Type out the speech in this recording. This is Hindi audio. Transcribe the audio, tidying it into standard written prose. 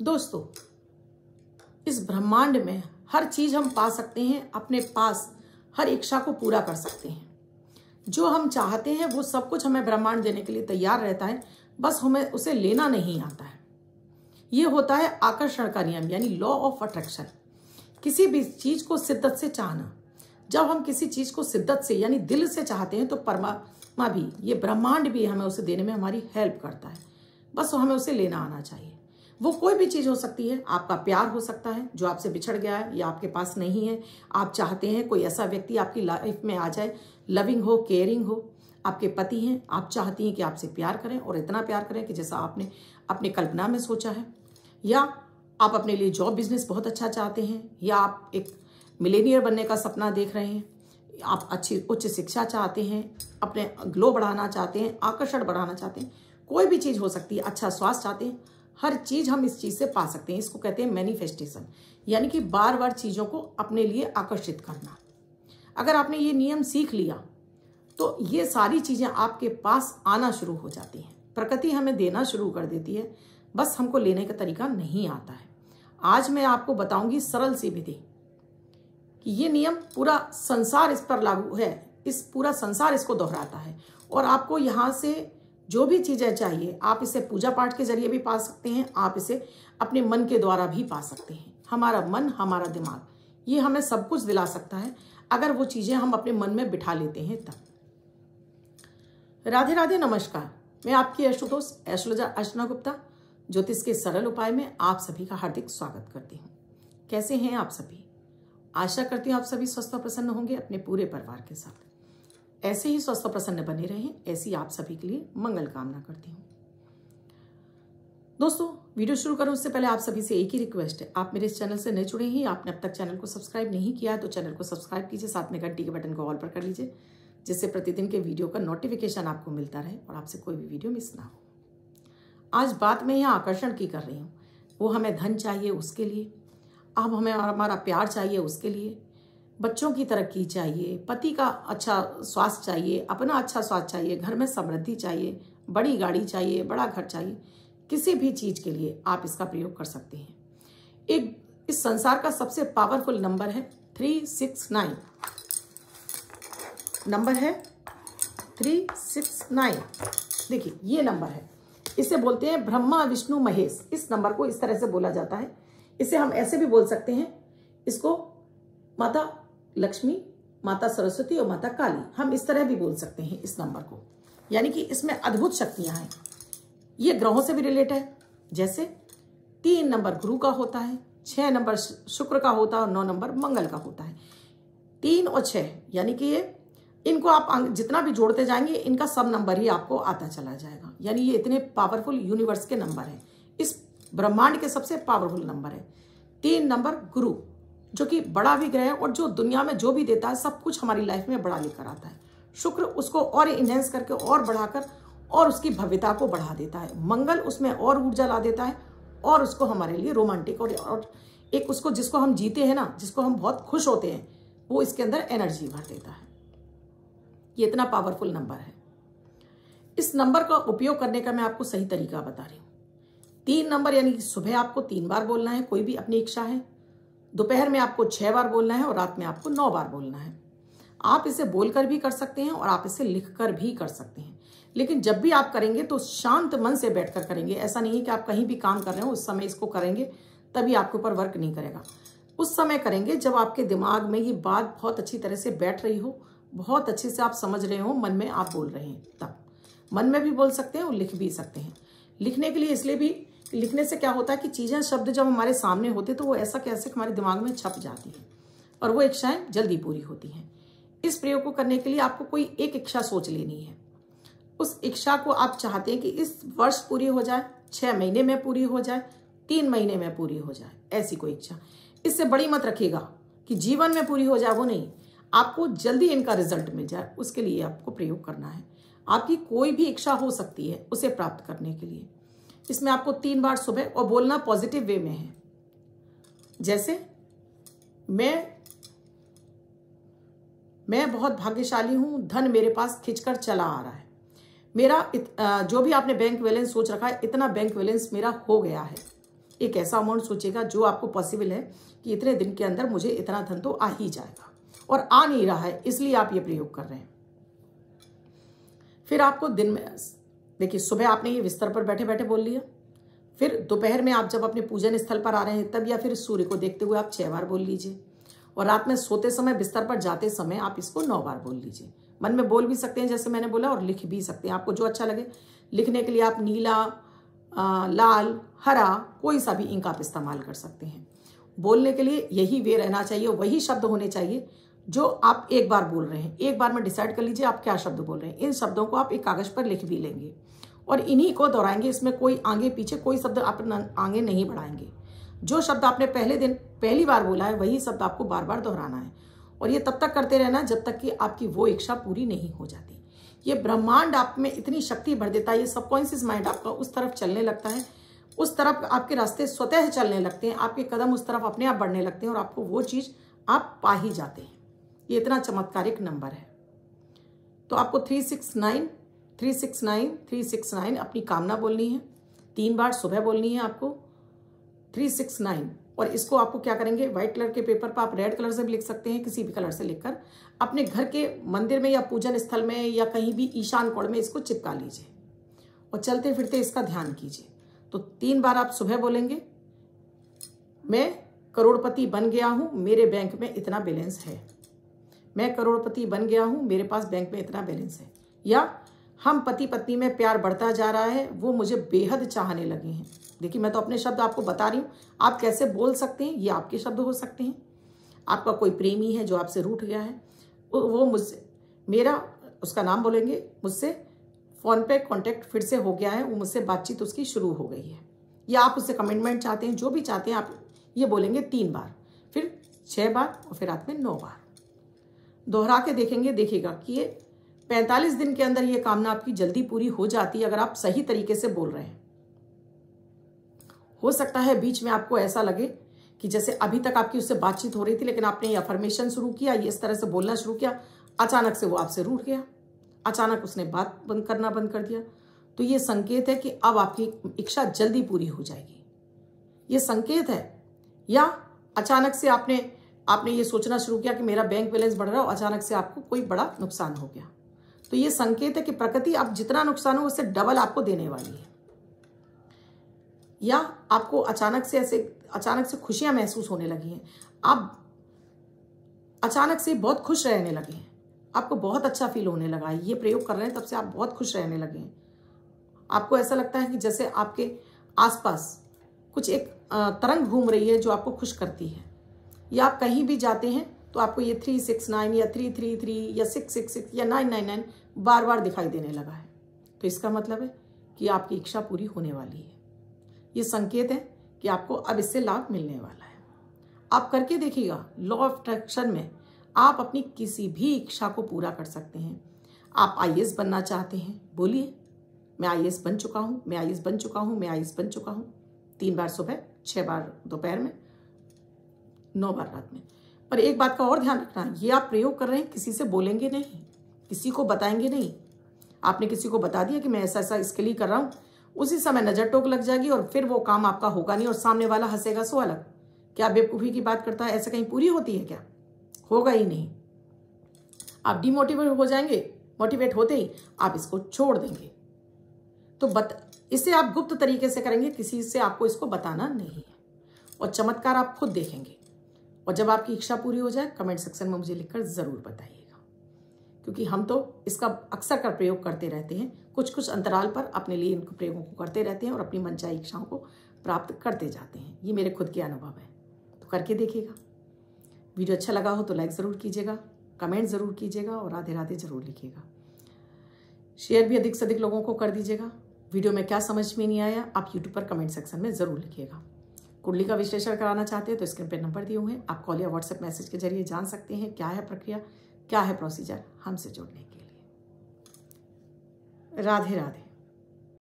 दोस्तों, इस ब्रह्मांड में हर चीज हम पा सकते हैं, अपने पास हर इच्छा को पूरा कर सकते हैं। जो हम चाहते हैं वो सब कुछ हमें ब्रह्मांड देने के लिए तैयार रहता है, बस हमें उसे लेना नहीं आता है। ये होता है आकर्षण का नियम, यानी लॉ ऑफ अट्रैक्शन। किसी भी चीज को शिद्दत से चाहना। जब हम किसी चीज को शिद्दत से यानी दिल से चाहते हैं तो परमात्मा भी, ये ब्रह्मांड भी हमें उसे देने में हमारी हेल्प करता है। बस हमें उसे लेना आना चाहिए। वो कोई भी चीज हो सकती है। आपका प्यार हो सकता है जो आपसे बिछड़ गया है या आपके पास नहीं है। आप चाहते हैं कोई ऐसा व्यक्ति आपकी लाइफ में आ जाए, लविंग हो, केयरिंग हो। आपके पति हैं, आप चाहती हैं कि आपसे प्यार करें और इतना प्यार करें कि जैसा आपने अपनी कल्पना में सोचा है। या आप अपने लिए जॉब बिजनेस बहुत अच्छा चाहते हैं, या आप एक मिलेनियर बनने का सपना देख रहे हैं, आप अच्छी उच्च शिक्षा चाहते हैं, अपने ग्लो बढ़ाना चाहते हैं, आकर्षण बढ़ाना चाहते हैं। कोई भी चीज हो सकती है। अच्छा स्वास्थ्य चाहते हैं। हर चीज हम इस चीज से पा सकते हैं। इसको कहते हैं मैनिफेस्टेशन, यानी कि बार बार चीजों को अपने लिए आकर्षित करना। अगर आपने ये नियम सीख लिया तो ये सारी चीजें आपके पास आना शुरू हो जाती हैं। प्रकृति हमें देना शुरू कर देती है, बस हमको लेने का तरीका नहीं आता है। आज मैं आपको बताऊंगी सरल सी विधि कि ये नियम पूरा संसार इस पर लागू है। इस पूरा संसार इसको दोहराता है और आपको यहाँ से जो भी चीजें चाहिए आप इसे पूजा पाठ के जरिए भी पा सकते हैं। आप इसे अपने मन के द्वारा भी पा सकते हैं। हमारा मन, हमारा दिमाग, ये हमें सब कुछ दिला सकता है अगर वो चीजें हम अपने मन में बिठा लेते हैं तब। राधे राधे, नमस्कार। मैं आपकी एस्ट्रोदोस्त एस्ट्रोलॉजर अर्चना गुप्ता ज्योतिष के सरल उपाय में आप सभी का हार्दिक स्वागत करती हूँ। कैसे हैं आप सभी? आशा करती हूँ आप सभी स्वस्थ और प्रसन्न होंगे अपने पूरे परिवार के साथ। ऐसे ही स्वस्थ और प्रसन्न बने रहें, ऐसी आप सभी के लिए मंगल कामना करती हूँ। दोस्तों, वीडियो शुरू करूँ उससे पहले आप सभी से एक ही रिक्वेस्ट है। आप मेरे इस चैनल से नए जुड़े हैं, आपने अब तक चैनल को सब्सक्राइब नहीं किया है तो चैनल को सब्सक्राइब कीजिए, साथ में घंटी के बटन को ऑल पर कर लीजिए, जिससे प्रतिदिन के वीडियो का नोटिफिकेशन आपको मिलता रहे और आपसे कोई भी वीडियो मिस ना हो। आज बात मैं यहाँ आकर्षण की कर रही हूँ। वो हमें धन चाहिए उसके लिए, अब हमें हमारा प्यार चाहिए उसके लिए, बच्चों की तरक्की चाहिए, पति का अच्छा स्वास्थ्य चाहिए, अपना अच्छा स्वास्थ्य चाहिए, घर में समृद्धि चाहिए, बड़ी गाड़ी चाहिए, बड़ा घर चाहिए। किसी भी चीज के लिए आप इसका प्रयोग कर सकते हैं। एक इस संसार का सबसे पावरफुल नंबर है 369। नंबर है 369। देखिए ये नंबर है, इसे बोलते हैं ब्रह्मा विष्णु महेश। इस नंबर को इस तरह से बोला जाता है। इसे हम ऐसे भी बोल सकते हैं, इसको माता लक्ष्मी, माता सरस्वती और माता काली, हम इस तरह भी बोल सकते हैं इस नंबर को। यानी कि इसमें अद्भुत शक्तियां हैं। ये ग्रहों से भी रिलेट है। जैसे 3 नंबर गुरु का होता है, 6 नंबर शुक्र का होता है और 9 नंबर मंगल का होता है। 3 और 6 यानी कि ये इनको आप जितना भी जोड़ते जाएंगे इनका सब नंबर ही आपको आता चला जाएगा। यानी ये इतने पावरफुल यूनिवर्स के नंबर हैं। इस ब्रह्मांड के सबसे पावरफुल नंबर है 3 नंबर गुरु, जो कि बड़ा भी ग्रह है और जो दुनिया में जो भी देता है सब कुछ हमारी लाइफ में बड़ा लेकर आता है। शुक्र उसको और इनहेंस करके और बढ़ाकर और उसकी भव्यता को बढ़ा देता है। मंगल उसमें और ऊर्जा ला देता है और उसको हमारे लिए रोमांटिक और एक उसको जिसको हम जीते हैं ना, जिसको हम बहुत खुश होते हैं, वो इसके अंदर एनर्जी भर देता है। ये इतना पावरफुल नंबर है। इस नंबर का उपयोग करने का मैं आपको सही तरीका बता रही हूँ। 3 नंबर यानी कि सुबह आपको 3 बार बोलना है, कोई भी अपनी इच्छा है। दोपहर में आपको 6 बार बोलना है और रात में आपको 9 बार बोलना है। आप इसे बोलकर भी कर सकते हैं और आप इसे लिखकर भी कर सकते हैं। लेकिन जब भी आप करेंगे तो शांत मन से बैठकर करेंगे। ऐसा नहीं है कि आप कहीं भी काम कर रहे हो उस समय इसको करेंगे तभी आपके ऊपर वर्क नहीं करेगा। उस समय करेंगे जब आपके दिमाग में ये बात बहुत अच्छी तरह से बैठ रही हो, बहुत अच्छे से आप समझ रहे हो, मन में आप बोल रहे हैं। तब मन में भी बोल सकते हैं और लिख भी सकते हैं। लिखने के लिए इसलिए भी, लिखने से क्या होता है कि चीजें, शब्द जब हमारे सामने होते तो वो ऐसा कैसे हमारे दिमाग में छप जाती है और वो इच्छाएं जल्दी पूरी होती हैं। इस प्रयोग को करने के लिए आपको कोई एक इच्छा सोच लेनी है। उस इच्छा को आप चाहते हैं कि इस वर्ष पूरी हो जाए, 6 महीने में पूरी हो जाए, 3 महीने में पूरी हो जाए, ऐसी कोई इच्छा। इससे बड़ी मत रखिएगा कि जीवन में पूरी हो जाए, वो नहीं, आपको जल्दी इनका रिजल्ट मिल जाए, उसके लिए आपको प्रयोग करना है। आपकी कोई भी इच्छा हो सकती है उसे प्राप्त करने के लिए। इसमें आपको 3 बार सुबह और बोलना पॉजिटिव वे में है। जैसे मैं बहुत भाग्यशाली हूं, धन मेरे पास खिंचकर चला आ रहा है। मेरा जो भी आपने बैंक बैलेंस सोच रखा है, इतना बैंक बैलेंस मेरा हो गया है। एक ऐसा अमाउंट सोचिएगा जो आपको पॉसिबल है कि इतने दिन के अंदर मुझे इतना धन तो आ ही जाएगा, और आ नहीं रहा है, इसलिए आप ये प्रयोग कर रहे हैं। फिर आपको दिन में देखिए, सुबह आपने ये बिस्तर पर बैठे बैठे बोल लिया, फिर दोपहर में आप जब अपने पूजन स्थल पर आ रहे हैं तब, या फिर सूर्य को देखते हुए आप 6 बार बोल लीजिए, और रात में सोते समय बिस्तर पर जाते समय आप इसको 9 बार बोल लीजिए। मन में बोल भी सकते हैं जैसे मैंने बोला, और लिख भी सकते हैं, आपको जो अच्छा लगे। लिखने के लिए आप नीला, लाल, हरा कोई सा भी इंक आप इस्तेमाल कर सकते हैं। बोलने के लिए यही वे रहना चाहिए, वही शब्द होने चाहिए जो आप एक बार बोल रहे हैं। एक बार में डिसाइड कर लीजिए आप क्या शब्द बोल रहे हैं। इन शब्दों को आप एक कागज पर लिख भी लेंगे और इन्हीं को दोहराएंगे। इसमें कोई आगे पीछे कोई शब्द आप आगे नहीं बढ़ाएंगे। जो शब्द आपने पहले दिन पहली बार बोला है वही शब्द आपको बार बार दोहराना है, और ये तब तक करते रहना जब तक कि आपकी वो इच्छा पूरी नहीं हो जाती। ये ब्रह्मांड आप में इतनी शक्ति भर देता है, ये सबकॉन्शियस माइंड आपका उस तरफ चलने लगता है, उस तरफ आपके रास्ते स्वतः चलने लगते हैं, आपके कदम उस तरफ अपने आप बढ़ने लगते हैं और आपको वो चीज़ आप पा ही जाते हैं। ये इतना चमत्कारिक नंबर है। तो आपको 369 369 369 अपनी कामना बोलनी है, 3 बार सुबह बोलनी है आपको 369। और इसको आपको क्या करेंगे, व्हाइट कलर के पेपर पर, आप रेड कलर से भी लिख सकते हैं, किसी भी कलर से लिखकर अपने घर के मंदिर में या पूजन स्थल में या कहीं भी ईशान कोण में इसको चिपका लीजिए और चलते फिरते इसका ध्यान कीजिए। तो 3 बार आप सुबह बोलेंगे, मैं करोड़पति बन गया हूं, मेरे बैंक में इतना बैलेंस है। मैं करोड़पति बन गया हूं, मेरे पास बैंक में इतना बैलेंस है। या हम पति पत्नी में प्यार बढ़ता जा रहा है, वो मुझे बेहद चाहने लगे हैं। देखिए, मैं तो अपने शब्द आपको बता रही हूँ, आप कैसे बोल सकते हैं, ये आपके शब्द हो सकते हैं। आपका कोई प्रेमी है जो आपसे रूठ गया है, वो मुझसे, मेरा उसका नाम बोलेंगे, मुझसे फ़ोन पे कांटेक्ट फिर से हो गया है, वो मुझसे बातचीत उसकी शुरू हो गई है। या आप उससे कमिटमेंट चाहते हैं, जो भी चाहते हैं आप ये बोलेंगे 3 बार, फिर 6 बार और फिर रात में 9 बार दोहरा के देखेंगे। देखिएगा कि ये 45 दिन के अंदर ये कामना आपकी जल्दी पूरी हो जाती है, अगर आप सही तरीके से बोल रहे हैं। हो सकता है बीच में आपको ऐसा लगे कि जैसे अभी तक आपकी उससे बातचीत हो रही थी, लेकिन आपने ये अफर्मेशन शुरू किया, ये इस तरह से बोलना शुरू किया, अचानक से वो आपसे रूठ गया, अचानक उसने बात बंद कर दिया। तो ये संकेत है कि अब आपकी इच्छा जल्दी पूरी हो जाएगी, ये संकेत है। या अचानक से आपने ये सोचना शुरू किया कि मेरा बैंक बैलेंस बढ़ रहा है और अचानक से आपको कोई बड़ा नुकसान हो गया, तो ये संकेत है कि प्रकृति अब जितना नुकसान हो उससे डबल आपको देने वाली है। या आपको अचानक से खुशियां महसूस होने लगी हैं, आप अचानक से बहुत खुश रहने लगे हैं, आपको बहुत अच्छा फील होने लगा है। ये प्रयोग कर रहे हैं तब से आप बहुत खुश रहने लगे हैं। आपको ऐसा लगता है कि जैसे आपके आसपास कुछ एक तरंग घूम रही है जो आपको खुश करती है। या आप कहीं भी जाते हैं तो आपको ये 369 या 333 या 666 या 999 बार बार दिखाई देने लगा है। तो इसका मतलब है कि आपकी इच्छा पूरी होने वाली है। ये संकेत है कि आपको अब इससे लाभ मिलने वाला है। आप करके देखिएगा, लॉ ऑफ अट्रैक्शन में आप अपनी किसी भी इच्छा को पूरा कर सकते हैं। आप IAS बनना चाहते हैं, बोलिए मैं IAS बन चुका हूँ, मैं IAS बन चुका हूँ, मैं IAS बन चुका हूँ। 3 बार सुबह, 6 बार दोपहर में, 9 बार रात में। पर एक बात का और ध्यान रखना, ये आप प्रयोग कर रहे हैं, किसी से बोलेंगे नहीं, किसी को बताएंगे नहीं। आपने किसी को बता दिया कि मैं ऐसा ऐसा इसके लिए कर रहा हूँ, उसी समय नजर टोक लग जाएगी और फिर वो काम आपका होगा नहीं और सामने वाला हंसेगा सो अलग। क्या बेवकूफ़ी की बात करता है, ऐसे कहीं पूरी होती है क्या? होगा ही नहीं। आप डिमोटिवेट हो जाएंगे, मोटिवेट होते ही आप इसको छोड़ देंगे। तो इसे आप गुप्त तरीके से करेंगे, किसी से आपको इसको बताना नहीं है, और चमत्कार आप खुद देखेंगे। और जब आपकी इच्छा पूरी हो जाए, कमेंट सेक्शन में मुझे लिखकर ज़रूर बताइएगा, क्योंकि हम तो इसका अक्सर कर प्रयोग करते रहते हैं। कुछ कुछ अंतराल पर अपने लिए इन प्रयोगों को करते रहते हैं और अपनी मनचाही इच्छाओं को प्राप्त करते जाते हैं। ये मेरे खुद के अनुभव है, तो करके देखिएगा। वीडियो अच्छा लगा हो तो लाइक ज़रूर कीजिएगा, कमेंट ज़रूर कीजिएगा और राधे राधे ज़रूर लिखिएगा। शेयर भी अधिक से अधिक लोगों को कर दीजिएगा। वीडियो में क्या समझ में नहीं आया आप यूट्यूब पर कमेंट सेक्शन में ज़रूर लिखिएगा। कुंडली का विश्लेषण कराना चाहते हैं तो स्क्रीन पर नंबर दिए हुए हैं, आप कॉल या व्हाट्सएप मैसेज के जरिए जान सकते हैं क्या है प्रक्रिया, क्या है प्रोसीजर हमसे जुड़ने के लिए। राधे राधे।